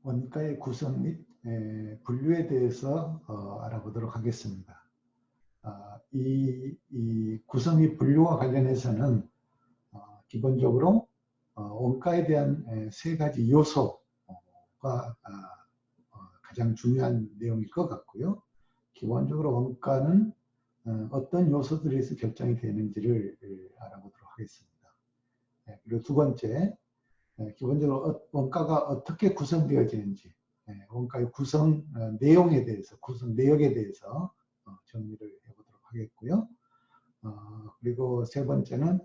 원가의 구성 및 분류에 대해서 알아보도록 하겠습니다. 이 구성 및 분류와 관련해서는 기본적으로 원가에 대한 세 가지 요소가 가장 중요한 내용일 것 같고요. 기본적으로 원가는 어떤 요소들에서 결정이 되는지를 알아보도록 하겠습니다. 그리고 두 번째, 기본적으로 원가가 어떻게 구성되어지는지, 원가의 구성 내용에 대해서, 구성 내역에 대해서 정리를 해보도록 하겠고요. 그리고 세 번째는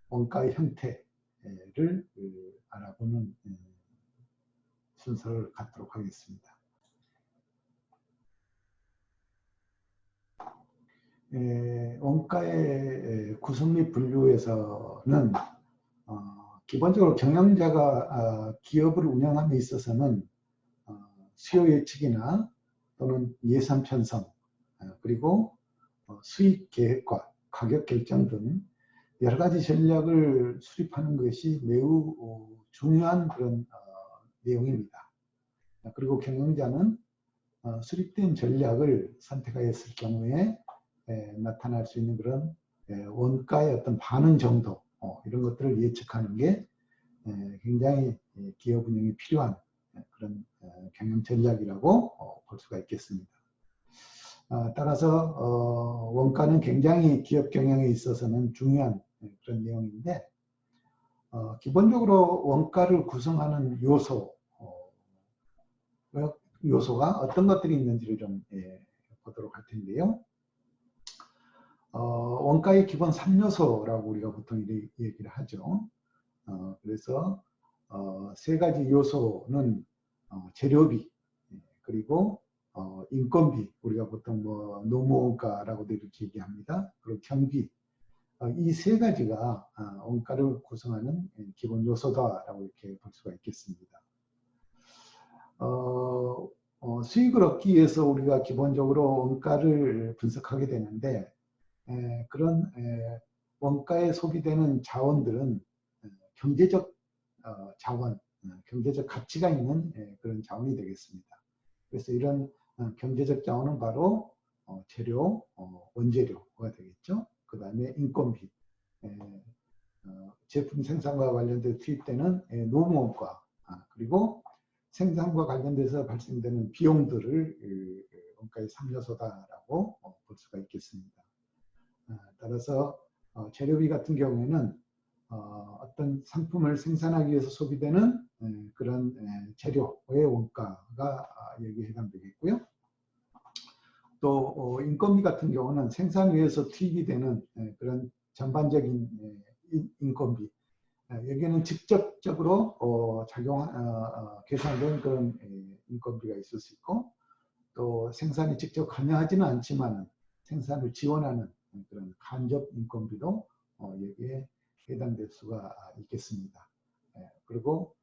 원가의 형태를 알아보는 순서를 갖도록 하겠습니다. 원가의 구성 및 분류에서는 기본적으로 경영자가 기업을 운영함에 있어서는 수요 예측이나 또는 예산 편성, 그리고 수익 계획과 가격 결정 등 여러 가지 전략을 수립하는 것이 매우 중요한 그런 내용입니다. 그리고 경영자는 수립된 전략을 선택하였을 경우에 나타날 수 있는 그런 원가의 어떤 반응 정도, 이런 것들을 예측하는 게 굉장히 기업 운영에 필요한 그런 경영 전략이라고 볼 수가 있겠습니다. 따라서 원가는 굉장히 기업 경영에 있어서는 중요한 그런 내용인데, 기본적으로 원가를 구성하는 요소가 어떤 것들이 있는지를 좀 보도록 할 텐데요. 원가의 기본 3요소라고 우리가 보통 얘기를 하죠. 그래서 세 가지 요소는 재료비, 그리고 인건비, 우리가 보통 뭐 노무원가라고도 이렇게 얘기합니다. 그리고 경비, 이 세 가지가 원가를 구성하는 기본 요소다라고 이렇게 볼 수가 있겠습니다. 수익을 얻기 위해서 우리가 기본적으로 원가를 분석하게 되는데, 그런 원가에 소비되는 자원들은 경제적 자원, 경제적 가치가 있는 그런 자원이 되겠습니다. 그래서 이런 경제적 자원은 바로 재료, 원재료가 되겠죠. 그 다음에 인건비, 제품 생산과 관련돼서 투입되는 노무원가, 그리고 생산과 관련돼서 발생되는 비용들을 원가의 3요소다라고 볼 수가 있겠습니다. 따라서 재료비 같은 경우에는 어떤 상품을 생산하기 위해서 소비되는 그런 재료의 원가가 여기에 해당되겠고요. 또 인건비 같은 경우는 생산 위해서 투입이 되는 그런 전반적인 인건비, 여기에는 직접적으로 계산된 그런 인건비가 있을 수 있고, 또 생산이 직접 관여하지는 않지만 생산을 지원하는 그런 간접 인건비도 여기에 해당될 수가 있겠습니다. 그리고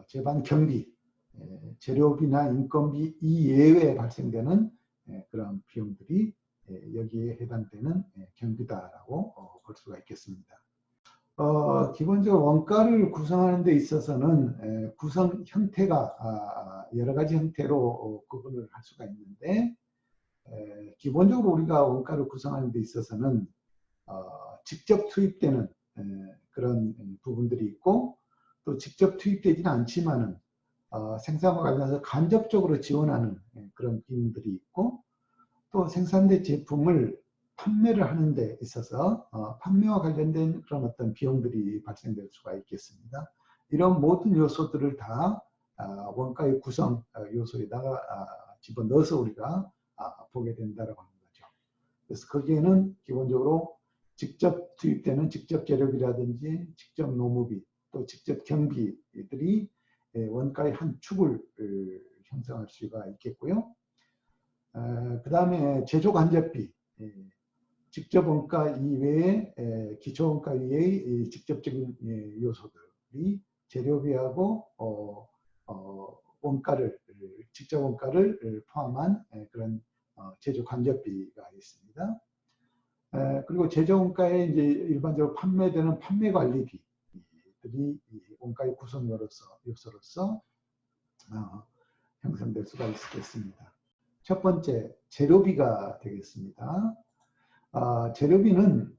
제반 경비, 재료비나 인건비 이외에 발생되는 그런 비용들이 여기에 해당되는 경비다라고 볼 수가 있겠습니다. 기본적으로 원가를 구성하는 데 있어서는 구성 형태가 여러 가지 형태로 구분을 할 수가 있는데, 기본적으로 우리가 원가를 구성하는 데 있어서는 직접 투입되는 그런 부분들이 있고, 또 직접 투입되지는 않지만은 생산과 관련해서 간접적으로 지원하는 그런 비용들이 있고, 또 생산된 제품을 판매를 하는 데 있어서 판매와 관련된 그런 어떤 비용들이 발생될 수가 있겠습니다. 이런 모든 요소들을 다 원가의 구성 요소에다가 집어넣어서 우리가 보게 된다고 하는 거죠. 그래서 거기에는 기본적으로 직접 투입되는 직접 재료비라든지 직접 노무비, 또 직접 경비들이 원가의 한 축을 형성할 수가 있겠고요. 그 다음에 제조 간접비, 직접 원가 이외에 기초 원가 이외의 직접적인 요소들이 재료비하고 원가를, 직접 원가를 포함한 그런 제조 간접비가 있습니다. 그리고 제조 원가에 이제 일반적으로 판매되는 판매 관리비들이 원가의 구성 요소로서 형성될 수가 있겠습니다. 첫 번째, 재료비가 되겠습니다. 재료비는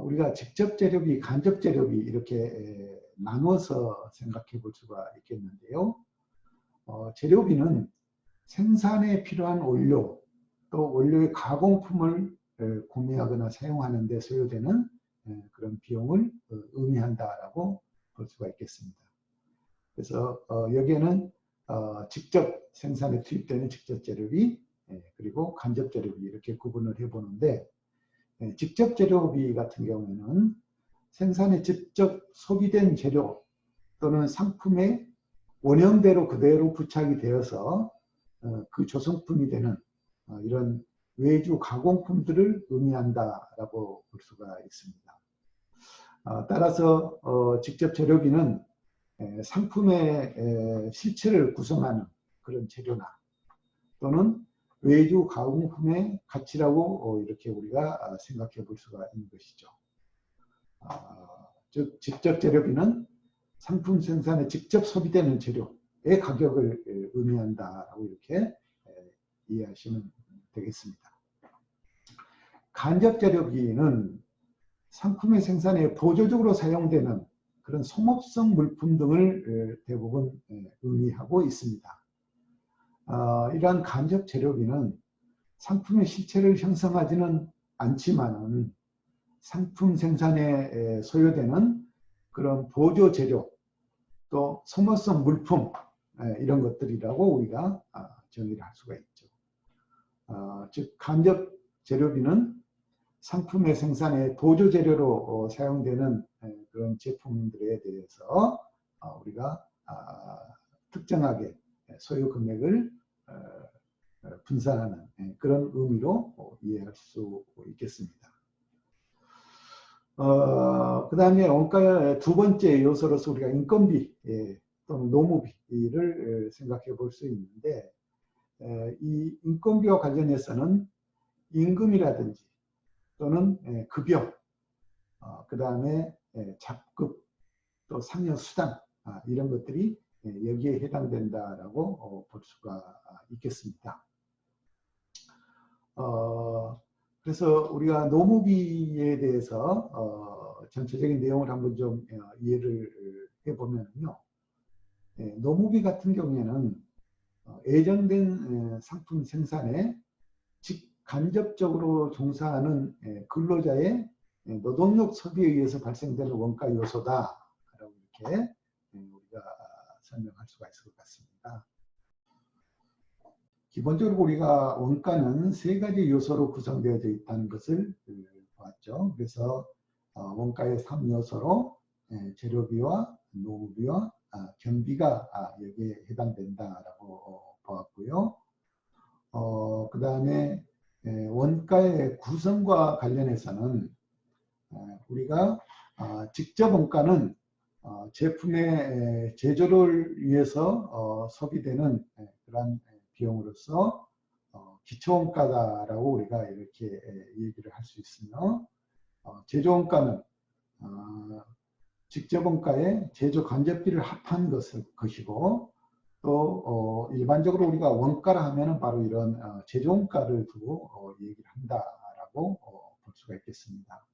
우리가 직접 재료비, 간접 재료비 이렇게 나눠서 생각해 볼 수가 있겠는데요. 재료비는 생산에 필요한 원료, 또 원료의 가공품을 구매하거나 사용하는 데 소요되는 그런 비용을 의미한다라고 볼 수가 있겠습니다. 그래서 여기에는 직접 생산에 투입되는 직접 재료비, 그리고 간접 재료비 이렇게 구분을 해보는데, 직접 재료비 같은 경우에는 생산에 직접 소비된 재료 또는 상품의 원형대로 그대로 부착이 되어서 그 조성품이 되는 이런 외주 가공품들을 의미한다라고 볼 수가 있습니다. 따라서 직접 재료비는 상품의 실체를 구성하는 그런 재료나 또는 외주 가공품의 가치라고 이렇게 우리가 생각해 볼 수가 있는 것이죠. 즉 직접 재료비는 상품 생산에 직접 소비되는 재료의 가격을 의미한다라고 이렇게 이해하시면 되겠습니다. 간접 재료비는 상품의 생산에 보조적으로 사용되는 그런 소모성 물품 등을 대부분 의미하고 있습니다. 이러한 간접 재료비는 상품의 실체를 형성하지는 않지만은 상품 생산에 소요되는 그런 보조 재료 또 소모성 물품 이런 것들이라고 우리가 정의를 할 수가 있죠. 즉 간접 재료비는 상품의 생산에 보조 재료로 사용되는 그런 제품들에 대해서 우리가 특정하게 소요 금액을 분산하는 그런 의미로 이해할 수 있겠습니다. 그 다음에 원가의 두 번째 요소로서 우리가 인건비 또는 노무비를 생각해 볼 수 있는데, 이 인건비와 관련해서는 임금이라든지 또는 급여, 그 다음에 잡급, 또 상여수당 이런 것들이 여기에 해당된다라고 볼 수가 있겠습니다. 그래서 우리가 노무비에 대해서 전체적인 내용을 한번 좀 이해를 해보면요. 노무비 같은 경우에는 예정된 상품 생산에 간접적으로 종사하는 근로자의 노동력 소비에 의해서 발생되는 원가 요소다라고 이렇게 우리가 설명할 수가 있을 것 같습니다. 기본적으로 우리가 원가는 세 가지 요소로 구성되어져 있다는 것을 보았죠. 그래서 원가의 3요소로 재료비와 노무비와 경비가 여기에 해당된다라고 보았고요. 그 다음에 원가의 구성과 관련해서는 우리가 직접 원가는 제품의 제조를 위해서 소비되는 그런 비용으로서 기초원가다라고 우리가 이렇게 얘기를 할 수 있으며, 제조원가는 직접 원가에 제조 간접비를 합한 것이고, 또 일반적으로 우리가 원가라 하면은 바로 이런 제조원가를 두고 얘기를 한다라고 볼 수가 있겠습니다.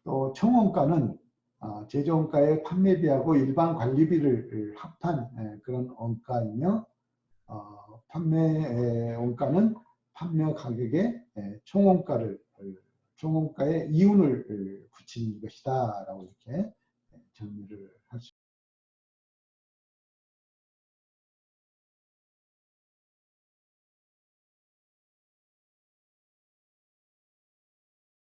또 총원가는 제조원가의 판매비하고 일반 관리비를 합한 그런 원가이며, 판매 원가는 판매 가격에 총원가의 이윤을 붙이는 것이다 라고 이렇게 정리를 할 수 있습니다.